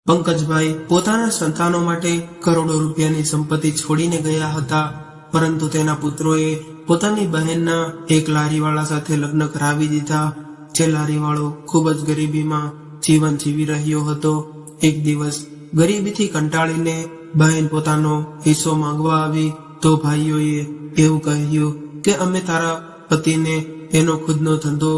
પંકજભાઈ પોતાના સંતાનો માટે કરોડો રૂપિયાની સંપત્તિ છોડીને ગયા હતા, પરંતુ તેના પુત્રોએ પોતાની બહેનના એક લારીવાળા સાથે લગ્ન કરાવી દીધા, જે લારીવાળો ખૂબ જ ગરીબીમાં જીવન જીવી રહ્યો હતો. એક દિવસ ગરીબીથી કંટાળીને બહેન પોતાનો હિસ્સો માંગવા આવી તો ભાઈઓએ એવું કહ્યું કે અમે તારા પતિને એનો ખુદનો ધંધો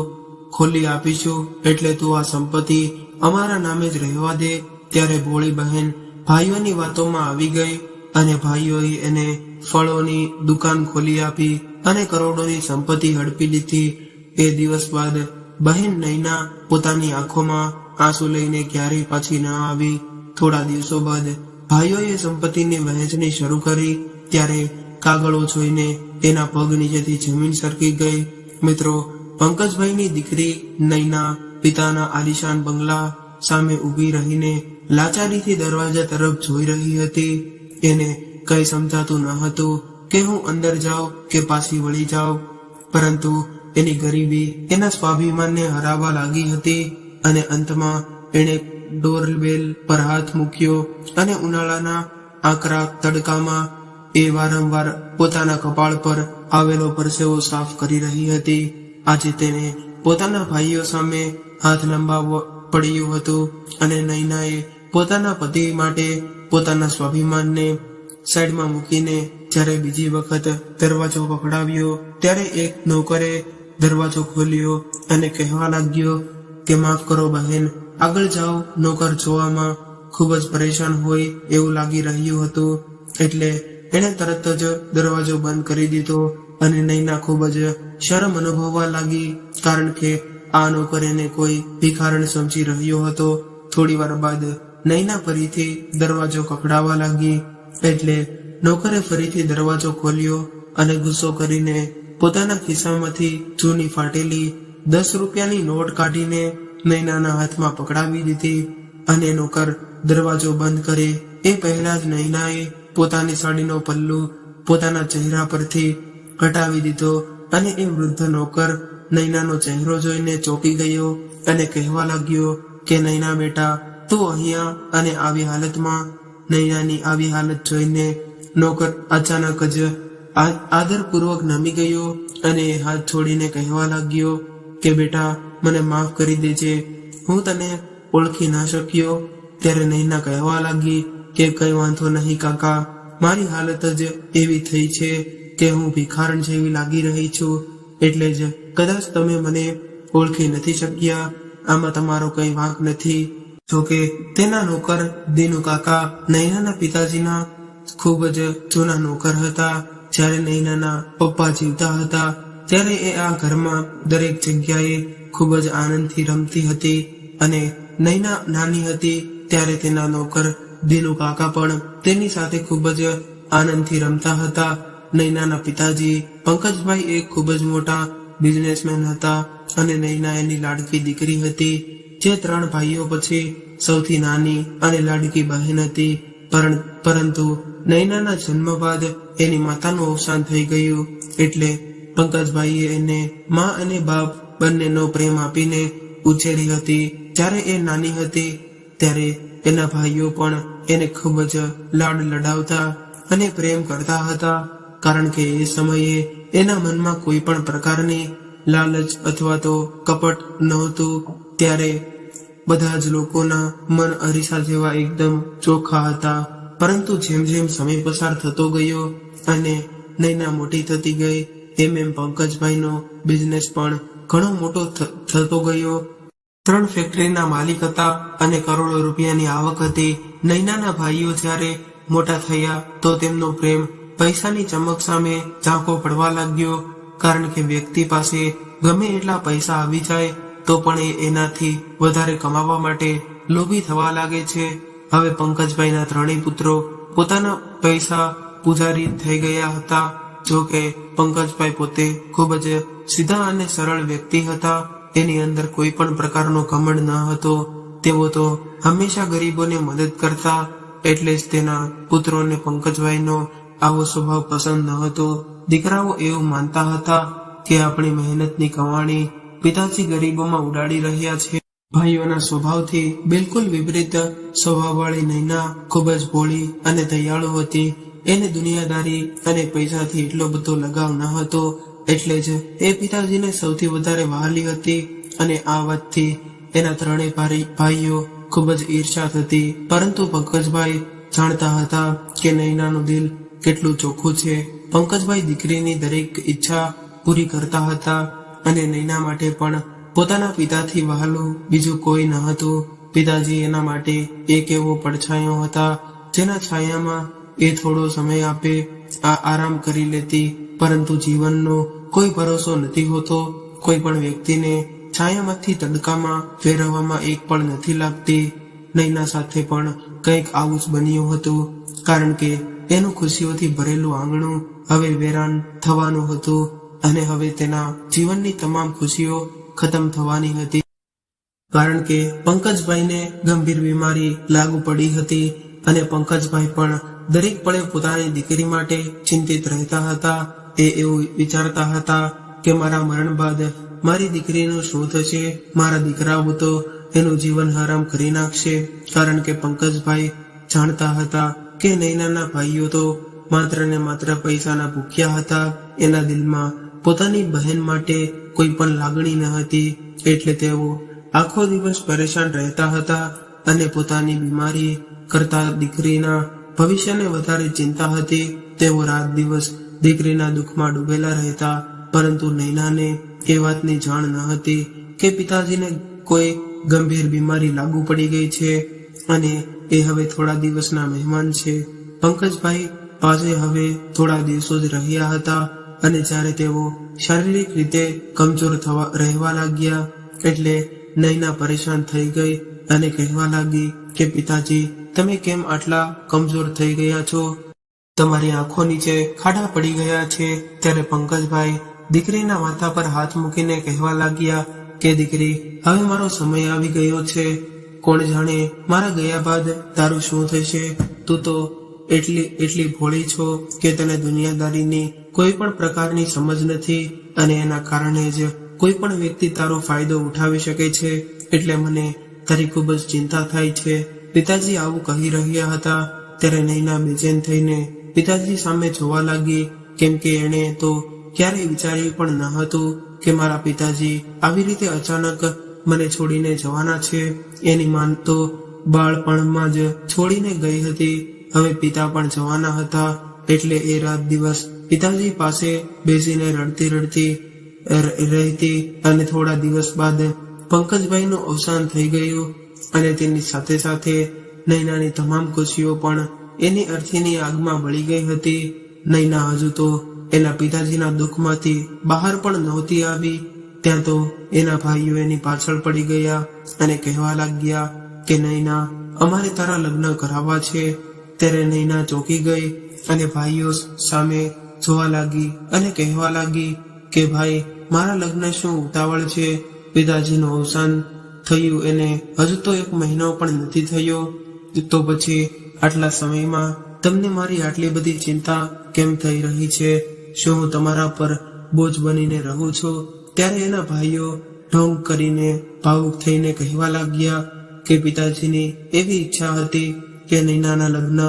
ખોલી આપીશું, એટલે તું આ સંપત્તિ અમારા નામે જ રહેવા દે. ત્યારે ભોળી બહેન ભાઈઓની વાતોમાં આવી ગઈ અને ભાઈઓએ એને ફળોની દુકાન ખોલી આપી અને કરોડોની સંપત્તિ હડપી લીધી. એ દિવસ બાદ બહેન નૈના પોતાની આંખોમાં આંસુ લઈને ક્યારેય પાછી ન આવી. થોડા દિવસો બાદ ભાઈઓએ સંપત્તિની વહેંચણી શરૂ કરી, ત્યારે કાગળો જોઈને તેના પગ નીચેથી જમીન સરકી ગઈ. મિત્રો, પંકજભાઈની દીકરી નૈના પિતાના આલિશાન બંગલા સામે ઊભી રહીને લાચારીથી દરવાજા તરફ જોઈ રહી હતી. એને કઈ સમજાતું ન હતું કે હું અંદર જાઉં કે પાછી વળી જાઉં, પરંતુ એની ગરીબી એના સ્વાભિમાનને હરાવવા લાગી હતી અને અંતમાં એણે ડોરબેલ પર હાથ મૂક્યો અને ઉનાળાના આકરા તડકામાં એ વારંવાર પોતાના કપાળ પર આવેલો પરસેવો સાફ કરી રહી હતી. આજે તેને પોતાના ભાઈઓ સામે હાથ લંબાવવો પડ્યું હતું અને નૈનાએ પોતાના પતિ માટે પોતાના સ્વાભિમાનને સાઈડમાં મૂકીને જ્યારે બીજી વખત દરવાજો પકડાવ્યો, ત્યારે એક નોકરે દરવાજો ખોલ્યો અને કહેવા લાગ્યો કે માફ કરો બહેન, આગળ જાઓ. નોકર જોવામાં ખૂબ જ પરેશાન હોય એવું લાગી રહ્યું હતું, એટલે એણે તરત જ દરવાજો બંધ કરી દીધો અને નૈના ખૂબ જ શરમ અનુભવવા લાગી, કારણ કે આ નોકર એને કોઈ ભિખારણ સમજી રહ્યો હતો. થોડી વાર બાદ નૈના ફરીથી દરવાજો ખખડાવવા લાગી, એટલે નોકરે ફરીથી દરવાજો ખોલ્યો અને ગુસ્સો કરીને પોતાના ખિસ્સામાંથી જૂની ફાટેલી 10 રૂપિયાની નોટ કાઢીને નૈનાના હાથમાં પકડાવી દીધી. અને નોકર દરવાજો બંધ કરે એ પહેલા જ નૈનાએ પોતાની સાડીનો પલ્લુ પોતાના ચહેરા પરથી હટાવી દીધો અને એ વૃદ્ધ નોકર નૈનાનો ચહેરો જોઈને ચોંકી ગયો અને કહેવા લાગ્યો કે નૈના બેટા, તું અહીંયા અને આવી હાલતમાં. નૈનાની આવી હાલત જોઈને નોકર અચાનક જ આદરપૂર્વક નમી ગયો અને હાથ છોડીને કહેવા લાગ્યો કે બેટા, મને માફ કરી દેજે, હું તને ઓળખી ના શક્યો. ત્યારે નૈના કહેવા લાગી કે કઈ વાંધો નહીં કાકા, મારી હાલત જ એવી થઈ છે કે હું ભિખારણ જેવી લાગી રહી છું, એટલે જ કદાચ તમે મને ઓળખી નથી શક્યા. આમાં તમારો કઈ વાંક નથી. જોકે તેના નોકર દીનુ કાકા નૈનાના પિતાજીના ખૂબ જ જૂના નોકર હતા. જ્યારે નૈનાના પપ્પા જીવતા હતા ત્યારે એ આ ઘરમાં દરેક જગ્યાએ ખૂબ જ આનંદથી રમતી હતી, અને નૈના નાની હતી ત્યારે તેના નોકર દીનુ કાકા પણ તેની સાથે ખૂબ જ આનંદથી રમતા હતા. નૈનાના પિતાજી પંકજભાઈ એક ખૂબ જ મોટા બિઝનેસમેન હતા અને નૈના એની લાડકી દીકરી હતી, જે 3 ભાઈઓ પછી સૌથી નાની અને લાડકી બહેન હતી. પરંતુ નૈનાના જન્મ બાદ એની માતાનું અવસાન થઈ ગયું, એટલે પંકજભાઈએ એને મા અને બાપ બંનેનો પ્રેમ આપીને ઉછેરી હતી. જ્યારે એ નાની હતી ત્યારે એના ભાઈઓ પણ એને ખૂબ જ લાડ લડાવતા અને પ્રેમ કરતા હતા, કારણ કે એ સમયે એના મનમાં કોઈ પણ પ્રકારની લાલચ અથવા તો કપટ નહોતું. ત્યારે બધા જ લોકોના મન અરીસા જેવા એકદમ ચોખ્ખા હતા. પરંતુ જેમ જેમ સમય પસાર થતો ગયો અને નૈના મોટી થતી ગઈ, એમ પંકજભાઈનો બિઝનેસ પણ ઘણો મોટો થતો ગયો. 3 ફેક્ટરીના માલિક હતા અને કરોડો રૂપિયાની આવક હતી. નૈનાના ભાઈઓ જ્યારે મોટા થયા તો તેમનો પ્રેમ પૈસાની ચમક સામે ઝાંખો પડવા લાગ્યો, કારણ કે વ્યક્તિ પાસે ગમે એટલા પૈસા આવી જાય તો પણ એ એનાથી વધારે કમાવા માટે લોભી થવા લાગે છે. હવે પંકજભાઈના 3 પુત્રો પોતાના પૈસા પૂજારી થઈ ગયા હતા. જો કે પંકજભાઈ પોતે ખૂબ જ સીધા અને સરળ વ્યક્તિ હતા. તેની અંદર કોઈ પણ પ્રકારનો ઘમંડ ન હતો. તેઓ તો હંમેશા ગરીબોને મદદ કરતા, એટલે જ તેના પુત્રોને પંકજભાઈનો આવો સ્વભાવ પસંદ ન હતો. દીકરાઓ એવું માનતા હતા કે આપણી મહેનતની કમાણી પિતાજી ગરીબોમાં ઉડાડી રહ્યા છે. ભાઈઓના સ્વભાવથી બિલકુલ વિપરીત સ્વભાવવાળી નૈના ખૂબ જ ભોળી અને દયાળુ હતી. એને દુનિયાદારી અને પૈસાથી એટલો બધો લગાવ ન હતો, એટલે જ એ પિતાજીને સૌથી વધારે વહાલી હતી. અને આ વાતથી એના ત્રણેય ભાઈઓ ખૂબ જ ઈર્ષા થતી. પરંતુ પંકજભાઈ જાણતા હતા કે નૈનાનું દિલ કેટલું ચોખ્ખું છે. પંકજભાઈ દીકરીની દરેક ઈચ્છા પૂરી કરતા હતા અને નૈના માટે પણ પોતાના પિતાથી વહાલું બીજું કોઈ ન હતું. પિતાજી એના માટે એક એવો પડછાયો હતા જેના છાયામાં એ થોડો સમય આપે આરામ કરી લેતી. પરંતુ જીવનનો કોઈ ભરોસો નથી હોતો. કોઈ પણ વ્યક્તિને છાયામાંથી તડકામાં ફેરવવામાં એક પણ નથી લાગતી. નૈના સાથે પણ કંઈક આવું જ બન્યું હતું, કારણ કે એનું ખુશીઓથી ભરેલું આંગણું હવે વેરાન થવાનું હતું અને હવે તેના જીવનની તમામ ખુશીઓ ખતમ થવાની હતી. કારણ કે પંકજભાઈને ગંભીર બીમારી લાગુ પડી હતી અને પંકજભાઈ પણ દરેક પળે પોતાની દીકરી માટે ચિંતિત રહેતા હતા. એ એવું વિચારતા હતા કે મારા મરણ બાદ મારી દીકરીનું શું થશે? મારા દીકરાઓ તો એનું જીવન હરામ કરી નાખશે. કારણ કે પંકજભાઈ જાણતા હતા કે નૈનાના ભાઈઓ તો માત્ર ને માત્ર પૈસાના ભૂખ્યા હતા. એના દિલમાં પોતાની બહેન માટે કોઈ પણ લાગણી ન હતી. એટલે તેઓ આખો દિવસ પરેશાન રહેતા હતા અને પોતાની બીમારી કરતા દીકરીના ભવિષ્યને વધારે ચિંતા હતી. તેઓ રાત દિવસ દીકરીના દુઃખમાં ડૂબેલા રહેતા. પરંતુ નૈનાને એ વાતની જાણ ન હતી કે પિતાજીને કોઈ ગંભીર બીમારી લાગુ પડી ગઈ છે અને એ હવે થોડા દિવસના મહેમાન છે. પંકજભાઈ પાસે હવે થોડા દિવસો જ રહ્યા હતા અને જ્યારે તેઓ શારીરિક રીતે કમજોર રહેવા લાગ્યા એટલે નૈના પરેશાન થઈ ગઈ અને કહેવા લાગી કે પિતાજી, તમે કેમ આટલા કમજોર થઈ ગયા છો? તમારી આંખો નીચે ખાડા પડી ગયા છે. ત્યારે પંકજભાઈ દીકરીના માથા પર હાથ મૂકીને કહેવા લાગ્યા કે દીકરી, હવે મારો સમય આવી ગયો છે. કોણ જાણે મારા ગયા બાદ તારું શું થશે? તું તો એટલી ભોળી છો કે તને દુનિયાદારીની કોઈ પણ પ્રકારની સમજ નથી અને એના કારણે જ કોઈ પણ વ્યક્તિ તારો ફાયદો ઉઠાવી શકે છે. એટલે મને તારી ખૂબ જ ચિંતા થાય છે. પિતાજી આવું કહી રહ્યા હતા ત્યારે નૈના બેચેન થઈને પિતાજી સામે જોવા લાગી, કેમ કે એણે તો ક્યારેય વિચાર્યું પણ ન હતું કે મારા પિતાજી આવી રીતે અચાનક મને છોડીને જવાના છે. એની માન તો બાળપણમાં જ છોડીને ગઈ હતી. હવે પિતા પણ જવાના હતા. એટલે એ રાત દિવસ પિતાજી પાસે બેસીને રડતી રડતી રહેતી. અને થોડા દિવસ બાદ પંકજભાઈનું અવસાન થઈ ગયું અને તેની સાથે સાથે નૈનાની તમામ ખુશીઓ પણ એની અર્થીની આગમાં બળી ગઈ હતી. નૈના હજુ તો એના પિતાજીના દુઃખમાંથી બહાર પણ નહોતી આવી. ત્યાં તો એના ભાઈઓ એની પાછળ પડી ગયા અને કહેવા લાગ્યા કે નૈના, અમારે તારા લગ્ન કરાવવા છે. ત્યારે નૈના ચોંકી ગઈ અને ભાઈઓ સામે જોવા લાગી અને કહેવા લાગી કે ભાઈ, મારા લગ્ન શું ઉતાવળ છે? પિતાજીનું અવસાન થયું એને હજુ તો 1 મહિનો પણ નથી થયો. તો પછી આટલા સમયમાં તમને મારી આટલી બધી ચિંતા કેમ થઈ રહી છે? શું હું તમારા પર બોજ બનીને રહું છું? ત્યારે એના ભાઈઓ ઢોંગ કરીને ભાવુક થઈને કહેવા લાગ્યા કે પિતાજીની એવી ઈચ્છા હતી કે નૈનાના લગ્ન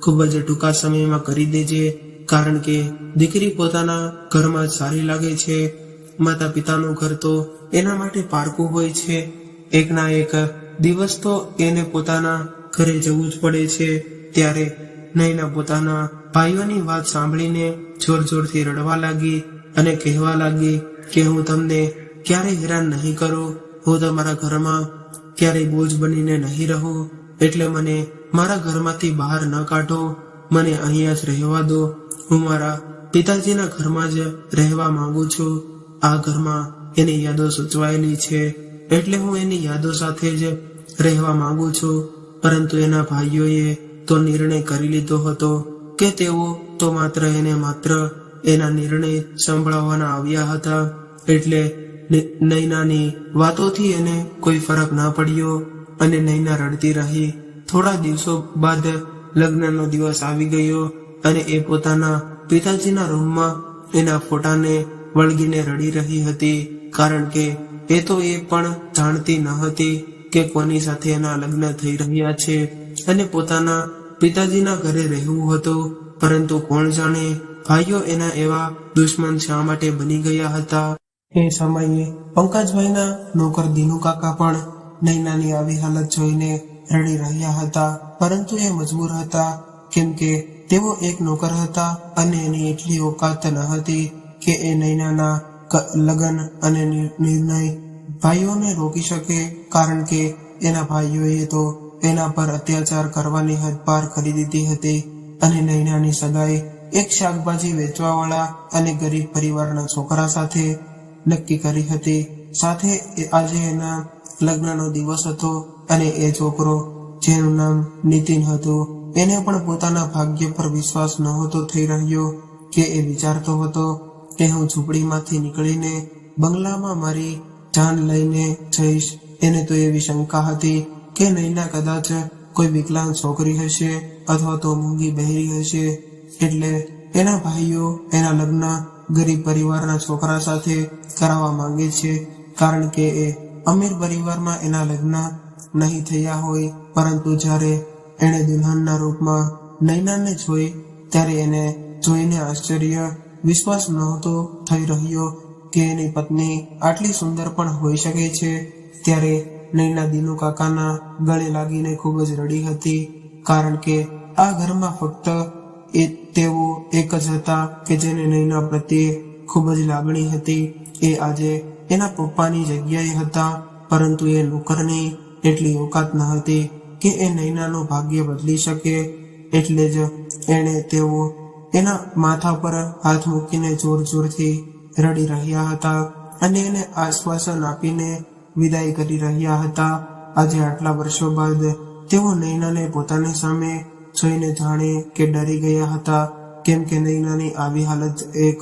ખૂબ જ ટૂંકા સમયમાં કરી દેજે, કારણ કે દીકરી પોતાના ઘરમાં જ સારી લાગે છે. માતા પિતાનું ઘર તો એના માટે પારકું હોય છે. એકના એક દિવસ તો એને પોતાના ઘરે જવું જ પડે છે. ત્યારે નૈના પોતાના ભાઈઓની વાત સાંભળીને જોર જોરથી રડવા લાગી અને કહેવા લાગી કે હું તમને ક્યારેય હેરાન નહીં કરું. હું તમારા ઘરમાં ક્યારેય બોજ બનીને નહીં રહું. એટલે મને મારા ઘરમાંથી બહાર ન કાઢો. મને અહીંયા જ રહેવા દો. હું મારા પિતાજીના ઘરમાં જ રહેવા માંગુ છું. આ ઘરમાં એની યાદો સચવાયેલી છે, એટલે હું એની યાદો સાથે જ રહેવા માંગુ છું. પરંતુ એના ભાઈઓએ તો નિર્ણય કરી લીધો હતો કે તેઓ તો માત્ર એના નિર્ણય સાંભળવાના આવ્યા હતા. એટલે નૈનાની વાતોથી એને કોઈ ફરક ના પડ્યો અને નૈના રડતી રહી. થોડા દિવસો બાદ લગ્નનો દિવસ આવી ગયો અને એ પોતાના પિતાજીના રૂમમાં એના ફોટાને વળગીને રડી રહી હતી, કારણ કે એ તો એ પણ જાણતી ન હતી કે કોની સાથે એના લગ્ન થઈ રહ્યા છે અને પોતાના પિતાજીના ઘરે રહેવું હતું, પરંતુ કોણ જાણે ભાઈઓ એના એવા દુશ્મન શા માટે બની ગયા હતા. એ સમયે પંકજભાઈના નોકર દિનુ કાકા પણ નૈનાની આવી હાલત જોઈને રડી રહ્યા હતા, પરંતુ એ મજબૂર હતા કેમ કે તેઓ એક નોકર હતા અને એની એટલી ઓકાત ન હતી કે એ નૈનાના લગ્ન અને નિર્ણય ભાઈઓને રોકી શકે, કારણ કે એના ભાઈઓએ તો એના પર અત્યાચાર કરવાની હદ પાર કરી દીધી હતી અને નૈનાની સગાઈ એક શાકભાજી વેચવાવાળા અને ગરીબ પરિવારના છોકરા સાથે નક્કી કરી હતી. સાથે આજે એના લગ્નનો દિવસ હતો અને એ છોકરો, જેનું નામ નીતિન હતું, એને પણ પોતાના ભાગ્ય પર વિશ્વાસ નહોતો થઈ રહ્યો કે એ વિચારતો હતો કે હું ઝૂંપડીમાંથી નીકળીને બંગલામાં મારી જાન લઈને જઈશ. એને તો એવી શંકા હતી કે નૈના કદાચ કોઈ વિકલાંગ છોકરી હશે અથવા તો મૂંગી બહેરી હશે, એટલે એના ભાઈઓ એના લગ્ન ગરીબ પરિવારના છોકરા સાથે કરાવવા માંગે છે, કારણ કે એ અમીર પરિવારમાં એના લગ્ન નહીં થયા હોય. પરંતુ જ્યારે એણે દુલ્હનના રૂપમાં નૈનાને જોઈ ત્યારે એને જોઈને આશ્ચર્ય, વિશ્વાસ નહોતો થઈ રહ્યો કે એની પત્ની આટલી સુંદર પણ હોઈ શકે છે. ત્યારે નૈના દિનુ કાકાના ગળે લાગીને ખૂબ જ રડી હતી, કારણ કે આ ઘરમાં ફક્ત તેઓ એક જ હતા કે જેને નૈના પ્રત્યે ખૂબ જ લાગણી હતી. એ આજે એના પપ્પાની જગ્યાએ હતા, પરંતુ એ નોકરની એટલી ઓકાત ન હતી કે એ નૈનાનું ભાગ્ય બદલી શકે. એટલે જ એણે તેઓ એના માથા પર હાથ મૂકીને જોર જોરથી રડી રહ્યા હતા અને એને આશ્વાસન આપીને વિદાય કરી રહ્યા હતા. આજે આટલા વર્ષો બાદ તેઓ નૈનાને પોતાની સામે જોઈને જાણે કે ડરી ગયા હતા, કેમ કે નૈનાની આવી હાલત એક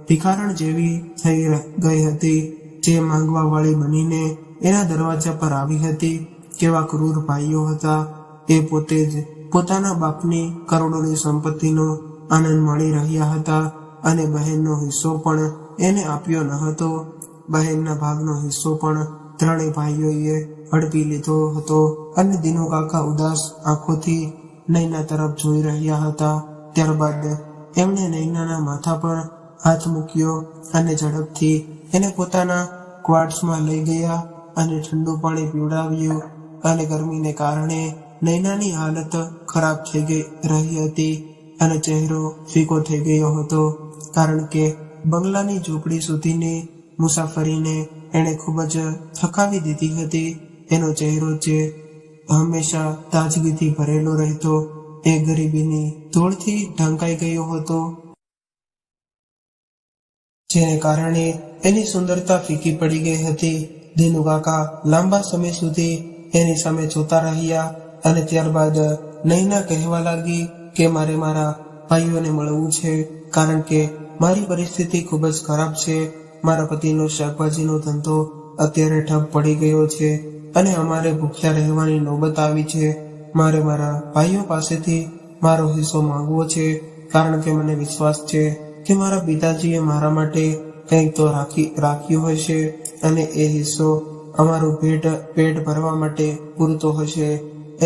ભિખારણ જેવી થઈ ગઈ હતી, જે માંગવા વાળી બનીને એના દરવાજા પર આવી હતી. કેવા ક્રૂર ભાઈઓ હતા. એ પોતે જ પોતાના બાપની કરોડોની સંપત્તિનો આનંદ માણી રહ્યા હતા અને બહેનનો હિસ્સો પણ એને આપ્યો ન હતો. બહેનના ભાગનો હિસ્સો પણ ત્રણેય ભાઈઓએ હડપી લીધો હતો અને દિનુ કાકા ઉદાસ આંખોથી નૈના તરફ જોઈ રહ્યા હતા. ત્યારબાદ એમણે નૈનાના માથા પર હાથ મૂક્યો અને ઝડપથી એને પોતાના ક્વાર્ટર્સમાં લઈ ગયા અને ઠંડુ પાણી પીવડાવ્યું અને ગરમીને કારણે નૈનાની હાલત ખરાબ થઈ રહી હતી અને ચહેરો ફીકો થઈ ગયો હતો, કારણ કે બંગલાની ઝૂંપડી સુધીની મુસાફરીને એણે ખૂબ જ થકાવી દીધી હતી. એનો ચહેરો જે હંમેશા તાજગીથી ભરેલો રહેતો એ ગરીબીની ધૂળથી ઢંકાઈ ગયો હતો, જેને કારણે એની સુંદરતા ફીકી પડી ગઈ હતી. દિનુ કાકા લાંબા સમય સુધી એની સામે જોતા રહ્યા અને ત્યારબાદ નૈના કહેવા લાગી કે મારે મારા ભાઈઓને મળવું છે, કારણ કે મારી પરિસ્થિતિ ખૂબ જ ખરાબ છે. મારા પતિનો શાકભાજીનો ધંધો અત્યારે ઠપ પડી ગયો છે અને અમારે ભૂખ્યા રહેવાની નોબત આવી છે. મારે મારા ભાઈઓ પાસેથી મારો હિસ્સો માંગવો છે, કારણ કે મને વિશ્વાસ છે કે મારા પિતાજીએ મારા માટે કંઈક તો રાખ્યું હશે અને એ હિસ્સો અમારું પેટ ભરવા માટે પૂરતો હશે.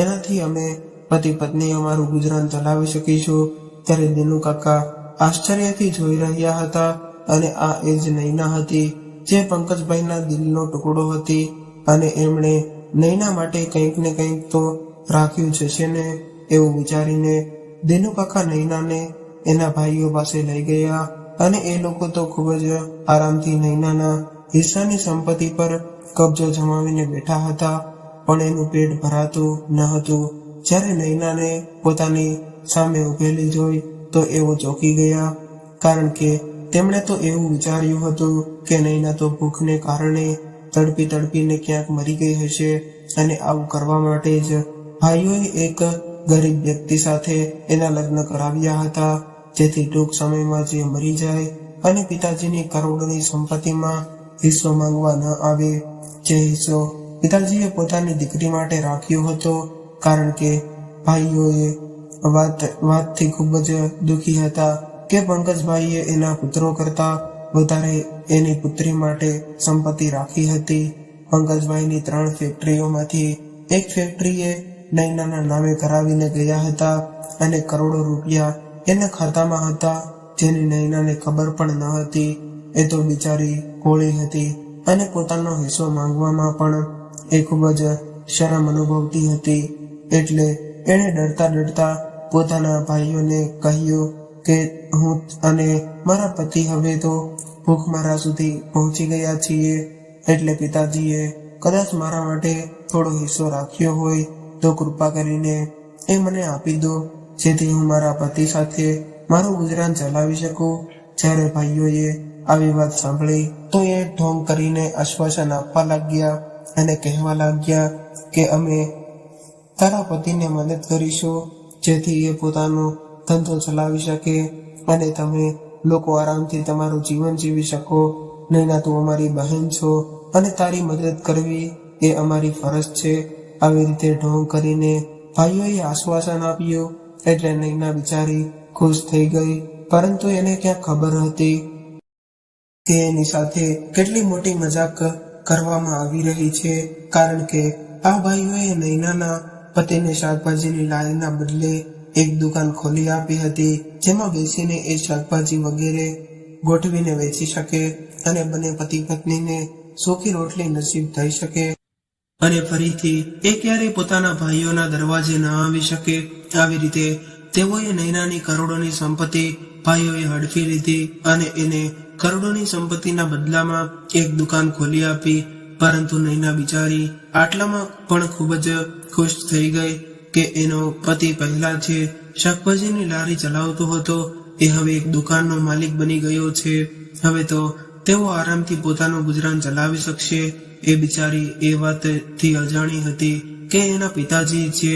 એનાથી અમે પતિ પત્ની અમારું ગુજરાન ચલાવી શકીશું. ત્યારે દિનુ કાકા આશ્ચર્યથી જોઈ રહ્યા હતા અને આ એ જ નૈના હતી જે પંકજભાઈના દિલનો ટુકડો હતી અને એમણે નૈના માટે કંઈક ને કંઈક તો રાખ્યું જશે ને, એવું વિચારીને દિનુ કાકા નૈનાને એના ભાઈઓ પાસે લઈ ગયા અને એ લોકો તો ખૂબ જ આરામથી નૈનાના હિસ્સાની સંપત્તિ પર કબજો જમાવીને બેઠા હતા, પણ એનું પેટ ભરાતું ન હતું. જ્યારે નૈનાને પોતાની સામે ઉભેલી જોઈ તો એવો ચોંકી ગયા, કારણ કે તેમણે તો એવું વિચાર્યું હતું કે નૈના તો ભૂખને કારણે તડપીને ક્યાંક મરી ગઈ હશે અને આવું કરવા માટે જ ભાઈઓએ એક ગરીબ વ્યક્તિ સાથે એના લગ્ન કરાવ્યા હતા, જેથી ટૂંક સમયમાં જે મરી જાય અને પિતાજીની કરોડોની સંપત્તિમાં હિસ્સો માંગવા ન આવે. જે હિસ્સો પિતાજીએ પોતાની દીકરી માટે રાખ્યો હતો, કારણ કે ભાઈઓએ વાતથી ખૂબ જ દુઃખી હતા કે પંકજભાઈએ એના પુત્રો કરતા વધારે એની પુત્રી માટે સંપત્તિ રાખી હતી. પંકજભાઈની 3 ફેક્ટરીઓમાંથી એક ફેક્ટરીએ નૈનાના નામે કરાવીને ગયા હતા અને કરોડો રૂપિયા એના ખાતામાં હતા, જેની નૈનાને ખબર પણ ન હતી. એ તો બિચારી ભોળી હતી અને પોતાનો હિસ્સો માંગવામાં પણ એ ખૂબ જ શરમ અનુભવતી હતી. એટલે એણે ડરતા પોતાના ભાઈઓને કહ્યું કે હું અને મારા પતિ હવે તો ભૂખમરા સુધી પહોંચી ગયા છીએ, એટલે પિતાજીએ કદાચ મારા માટે થોડો હિસ્સો રાખ્યો હોય તો કૃપા કરીને એ મને આપી દો, જેથી હું મારા પતિ સાથે મારું ગુજરાન ચલાવી શકું. જ્યારે ભાઈઓએ આવી વાત સાંભળી તો એ ઢોંગ કરીને આશ્વાસન આપવા લાગ્યા અને કહેવા લાગ્યા કે અમે તારા પતિને મદદ કરીશું, જેથી એ પોતાનો ધંધો ચલાવી શકે અને તમે લોકો આરામથી તમારું જીવન જીવી શકો. નૈના, તું અમારી બહેન છો અને તારી મદદ કરવી એ અમારી ફરજ છે. આવી રીતે ઢોંગ કરીને ભાઈઓએ આશ્વાસન આપ્યું એટલે નૈના બિચારી ખુશ થઈ ગઈ. પરંતુ એને ક્યાં ખબર હતી કે એની સાથે કેટલી મોટી મજાક કરવામાં આવી રહી છે, કારણ કે આ ભાઈઓએ નૈનાના પતિને શાકભાજીની લારીના બદલે એક દુકાન ખોલી આપી હતી, જેમાં બેસીને એ શાકભાજી વગેરે ગોઠવીને વેચી શકે અને બંને પતિ પત્નીને સુખી રોટલી નસીબ થઈ શકે અને ફરીથી એ ક્યારેય પોતાના ભાઈઓના દરવાજે ન આવી શકે. આવી રીતે તેઓએ નૈનાની કરોડોની સંપત્તિ ભાઈઓએ હડફી લીધી અને એને કરોડોની સંપત્તિના બદલામાં એક દુકાન ખોલી આપી. પરંતુ નૈના બિચારી આટલામાં પણ ખૂબ જ ખુશ થઈ ગઈ કે એનો પતિ પહેલા જે શાકભાજીની લારી ચલાવતો હતો એ હવે એક દુકાનનો માલિક બની ગયો છે. હવે તો તેઓ આરામથી પોતાનું ગુજરાન ચલાવી શકશે. એ બિચારી એ વાતથી અજાણી હતી કે એના પિતાજી જે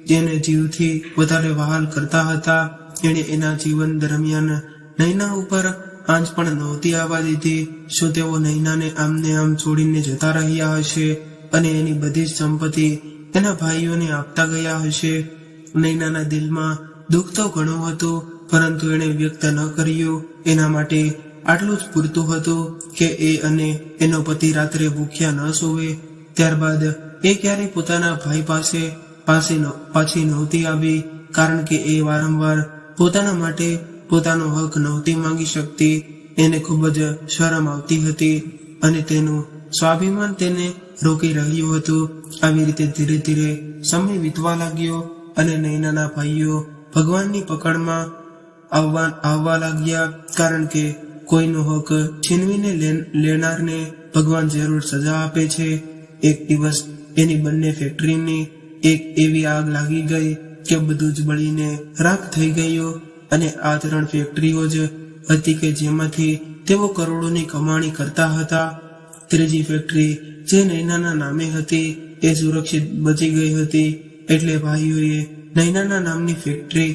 જેને જીવથી વધારે વહાલ કરતા હતા, એણે એના જીવન દરમિયાન નૈના ઉપર આંચ પણ નહોતી આવવા દીધી. શું તેઓ નૈનાને આમને આમ છોડીને જતા રહ્યા હશે અને એની બધી જ સંપત્તિ એના ભાઈઓને આપતા ગયા હશે? નૈનાના દિલમાં દુઃખ તો ઘણું હતું, પરંતુ એણે વ્યક્ત ન કર્યું. એના માટે આટલું જ પૂરતું હતું કે એ અને એનો પતિ રાત્રે ભૂખ્યા ન સૂવે. ત્યારબાદ એ ક્યારેય પોતાના ભાઈ પાછી નહોતી આવી, કારણ કે એ વારંવાર પોતાના માટે પોતાનો હક નહોતી માંગી શકતી. એને ખૂબ જ શરમ આવતી હતી અને તેનું સ્વાભિમાન તેને રોકી રહ્યું હતું. આવી રીતે ધીરે ધીરે સમય વીતવા લાગ્યો અને નૈનાના ભાઈઓ ભગવાનની પકડમાં આવવા લાગ્યા, કારણ કે કોઈનો હક છીનવીને લેનારને ભગવાન જરૂર સજા આપે છે. એક દિવસ એની બંને ફેક્ટરીની એક એવી આગ લાગી ગઈ કે બધું જ બળીને રાખ થઈ ગયું અને આ 3 ફેક્ટરીઓ જ હતી કે જેમાંથી તેઓ કરોડોની કમાણી કરતા હતા. ત્રીજી ફેક્ટરી જે નૈનાના નામે હતી એ સુરક્ષિત બચી ગઈ હતી, એટલે ભાઈઓએ નૈનાના નામની ફેક્ટરી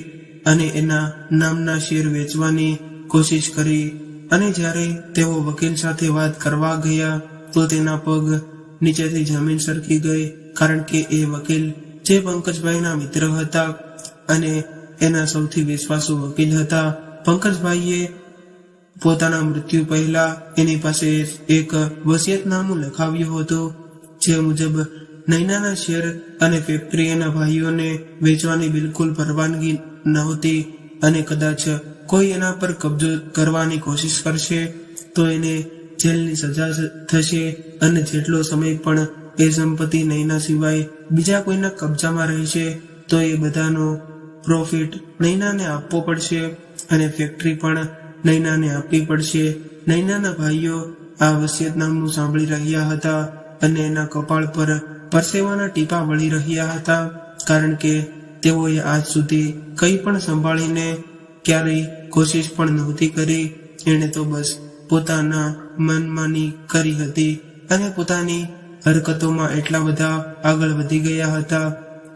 અને એના નામના શેર વેચવાની કોશિશ કરી. અને જ્યારે તેઓ વકીલ સાથે વાત કરવા ગયા તો તેના પગ નીચેથી જમીન સરકી ગઈ, કારણ કે એ વકીલ જે પંકજભાઈના મિત્ર હતા અને એના સૌથી વિશ્વાસુ વકીલ હતા. પંકજભાઈએ પોતાના મૃત્યુ પહેલા એની પાસે એક વસિયતનામું લખાવ્યું હતું, જે મુજબ નૈનાના શેર અને ફેક્ટરી એના ભાઈઓને વેચવાની બિલકુલ પરવાનગી નહોતી અને કદાચ કોઈ એના પર કબજો કરવાની કોશિશ કરશે તો એને જેલની સજા થશે અને જેટલો સમય પણ એ સંપત્તિ નૈના સિવાય બીજા કોઈના કબજામાં રહેશે તો એ બધાનો પ્રોફિટ નૈનાને આપવો પડશે અને ફેક્ટરી પણ નૈનાને આપવી પડશે. નૈનાના ભાઈઓ આ વસિયતનામું સાંભળી રહ્યા હતા અને એના કપાળ પર પરસેવાના ટીપા વળી રહ્યા હતા, કારણ કે તેઓએ આજ સુધી કંઈ પણ સંભાળીને ક્યારેય કોશિશ પણ નહોતી કરી. એણે તો બસ પોતાના મનમાની કરી હતી અને પોતાની હરકતોમાં એટલા બધા આગળ વધી ગયા હતા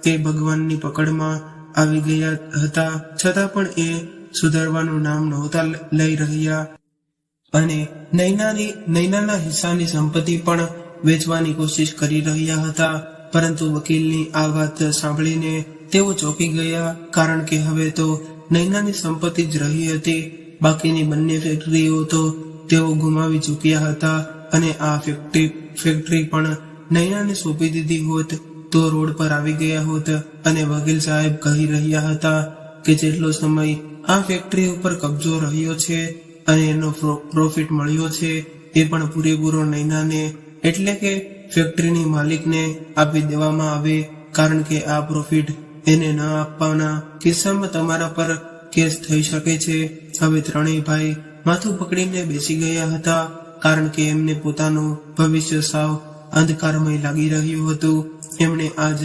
કે ભગવાનની પકડમાં આવી ગયા હતા, છતાં પણ એ સુધારવાનું નામ નહોતા લઈ રહ્યા અને નૈનાના હિસ્સાની સંપત્તિ પણ વેચવાની કોશિશ કરી રહ્યા હતા. પરંતુ વકીલની આ વાત સાંભળીને તેઓ ચોંકી ગયા, કારણ કે હવે તો નૈનાની સંપત્તિ જ રહી હતી. બાકીની બંને ફેક્ટરીઓ તો તેઓ ગુમાવી ચૂક્યા હતા અને આ ફેક્ટરી પણ નૈનાને સોંપી દીધી હોત તો રોડ પર આવી ગયા હોત. અને વકીલ સાહેબ કહી રહ્યા હતા કે જેટલો સમય આ ફેક્ટરી ઉપર કબજો રહ્યો છે અને એનો પ્રોફિટ મળ્યો છે એ પણ પૂરેપૂરો નૈનાને એટલે કે ફેક્ટરીની માલિકને આપી દેવામાં આવે, કારણ કે આ પ્રોફિટ એને ન આપવાના કિસ્સામાં તમારા પર કેસ થઈ શકે છે. હવે ત્રણેય ભાઈ માથું પકડીને બેસી ગયા હતા, કારણ કે એમને પોતાનું ભવિષ્ય સાવ અંધકારમય લાગી રહ્યું હતું. એમણે આજ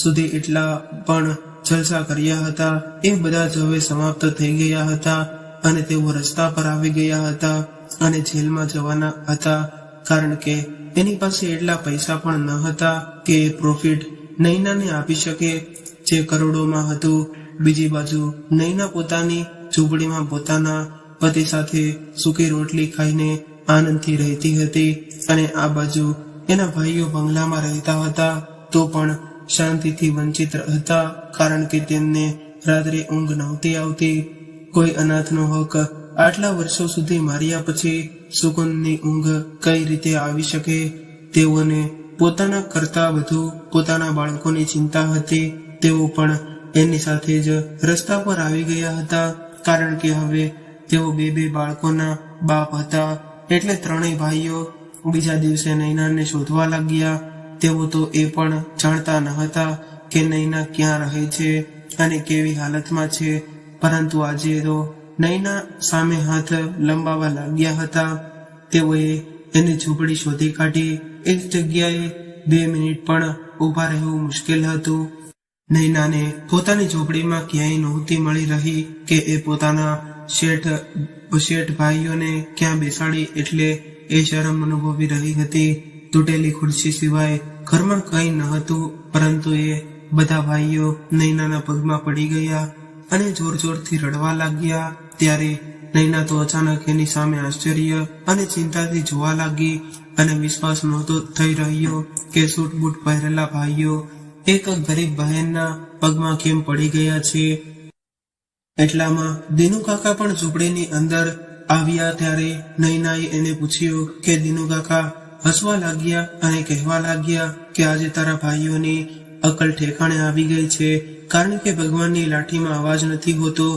સુધી એટલા પણ જલસા કર્યા હતા એ બધા જ હવે સમાપ્ત થઈ ગયા હતા અને તેઓ રસ્તા પર આવી ગયા હતા અને જેલમાં જવાના હતા, કારણ કે એની પાસે એટલા પૈસા પણ ન હતા કે પ્રોફિટ નૈનાને આપી શકે જે કરોડોમાં હતું. બીજી બાજુ નૈના પોતાની ઝૂંપડીમાં પોતાના પતિ સાથે સૂકી રોટલી ખાઈને આનંદથી રહેતી હતી અને આ બાજુ એના ભાઈઓ બંગલામાં રહેતા હતા તો પણ શાંતિથી વંચિત હતા, કારણ કે તેમને રાત્રે ઊંઘ નહોતી આવતી. કોઈ અનાથનો હક આટલા વર્ષો સુધી માર્યા પછી સુકૂનની ઊંઘ કઈ રીતે આવી શકે? તેઓને પોતાના કરતા વધુ પોતાના બાળકોની ચિંતા હતી. તેઓ પણ એની સાથે જ રસ્તા પર આવી ગયા હતા, કારણ કે હવે તેઓ બે બાળકોના બાપ હતા. એટલે ત્રણેય ભાઈઓ બીજા દિવસે નૈનાને શોધવા લાગ્યા. તેઓ તો એ પણ જાણતા ન હતા કે નૈના ક્યાં રહે છે અને કેવી હાલતમાં છે, પરંતુ આજે તો નૈના સામે હાથ લંબાવવા લાગ્યા હતા. તેઓએ એની ઝૂંપડી શોધી કાઢી. એક જગ્યાએ 2 મિનિટ પણ ઊભા રહેવું મુશ્કેલ હતું. નૈનાને પોતાની ઝૂંપડીમાં ક્યાંય નહોતી મળી રહી કે એ પોતાના શેઠ ભાઈઓને ક્યાં બેસાડી, એટલે એ શરમ અનુભવી રહી હતી. તૂટેલી ખુરશી સિવાય ઘરમાં કંઈ ન હતું, પરંતુ એ બધા ભાઈઓ નૈનાના પગમાં પડી ગયા અને જોરથી રડવા લાગ્યા. ત્યારે નૈના તો અચાનક એની સામે આશ્ચર્ય અને ચિંતાથી જોવા લાગી અને વિશ્વાસ નહોતો થઈ રહ્યો કે સૂટ બૂટ પહેરેલા ભાઈઓ એક ગરીબ બહેનના પગમાં કેમ પડી ગયા છે. એટલામાં દિનુ કાકા પણ ઝૂંપડીની અંદર આવ્યા. ત્યારે નૈનાએ એને પૂછ્યું કે દિનુ કાકા હસવા લાગ્યા અને કહેવા લાગ્યા કે આજે તારા ભાઈઓની અકલ ઠેકાણે આવી ગઈ છે, કારણ કે ભગવાનની લાઠીમાં અવાજ નથી હોતો.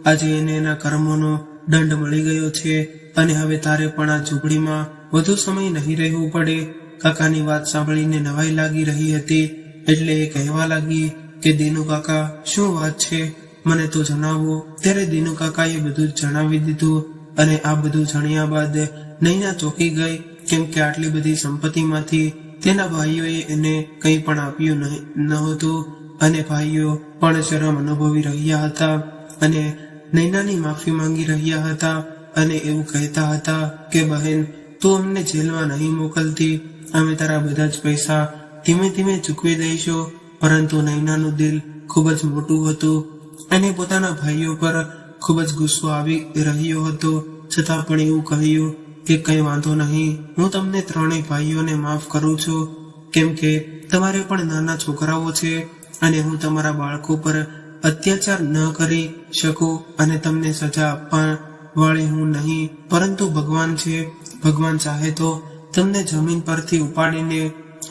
આજે એને એના કર્મોનો દંડ મળી ગયો છે અને હવે તારે પણ આ ઝૂંપડીમાં વધુ સમય નહીં રહેવું પડે. કાકાની વાત સાંભળીને નવાઈ લાગી રહી હતી, એટલે એ કહેવા લાગી કે દિનુ કાકા શું વાત છે, મને તો જણાવો. ત્યારે દિનુ કાકાએ બધું જ જણાવી દીધું અને આ બધું જાણ્યા બાદ નૈના ચોંકી ગઈ, કેમ કે આટલી બધી સંપત્તિમાંથી તેના ભાઈઓએ એને કંઈ પણ આપ્યું નહોતું અને ભાઈઓ પણ શરમ અનુભવી રહ્યા હતા અને નૈનાની માફી માંગી રહ્યા હતા અને એવું કહેતા હતા કે બહેન, તું અમને જેલમાં નહીં મોકલતી, અમે તારા બધા જ પૈસા ધીમે ધીમે ચૂકવી દઈશું. પરંતુ નૈનાનું દિલ ખૂબ જ મોટું હતું અને પોતાના ભાઈઓ પર ખૂબ જ ગુસ્સો આવી રહ્યો હતો, છતાં પણ એવું કહ્યું કે કંઈ વાંધો નહીં, હું તમને ત્રણેય ભાઈઓને માફ કરું છું, કેમ કે તમારે પણ નાના છોકરાઓ છે અને હું તમારા બાળકો પર અત્યાચાર ન કરી શકું અને તમને સજા આપવા વાળી હું નહીં, પરંતુ ભગવાન છે. ભગવાન ચાહે તો તમને જમીન પરથી ઉપાડીને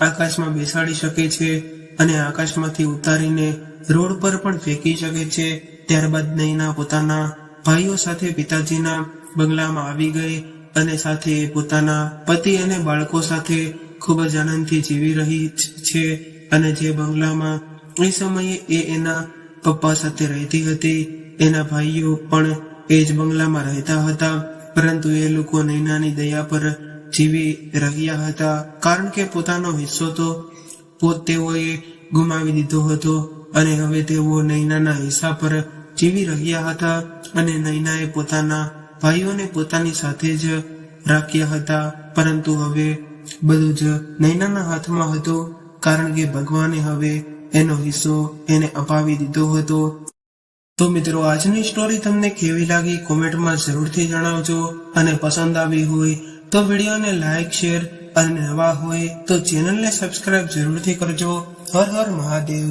આકાશમાં બેસાડી શકે છે અને આકાશમાંથી ઉતારીને રોડ પર પણ ફેંકી શકે છે. ત્યારબાદ નૈના પોતાના ભાઈઓ સાથે પિતાજીના બંગલામાં આવી ગઈ અને સાથે પોતાના પતિ અને બાળકો સાથે ખૂબ જ આનંદથી જીવી રહી છે. અને જે બંગલામાં એ સમયે એ એના પપ્પા સાથે રહેતી હતી, એના ભાઈઓ પણ એ જ બંગલામાં રહેતા હતા, પરંતુ એ લોકો નૈનાની દયા પર જીવી રહ્યા હતા, કારણ કે પોતાનો હિસ્સો તો તેઓએ ગુમાવી દીધો હતો અને હવે તેઓ નૈનાના હિસ્સા પર જીવી રહ્યા હતા. અને નૈનાએ પોતાના ભાઈઓને પોતાની સાથે જ રાખ્યા હતા, પરંતુ હવે બધું જ નૈનાના હાથમાં હતું, કારણ કે ભગવાને હવે એનો હિસ્સો એને અપાવી દીધો હતો. તો મિત્રો, આજની સ્ટોરી તમને કેવી લાગી કોમેન્ટમાં જરૂરથી જણાવજો અને પસંદ આવી હોય તો વિડીયોને લાઈક, શેર અને નવા હોય તો ચેનલને સબસ્ક્રાઇબ જરૂરથી કરજો. હર હર મહાદેવ.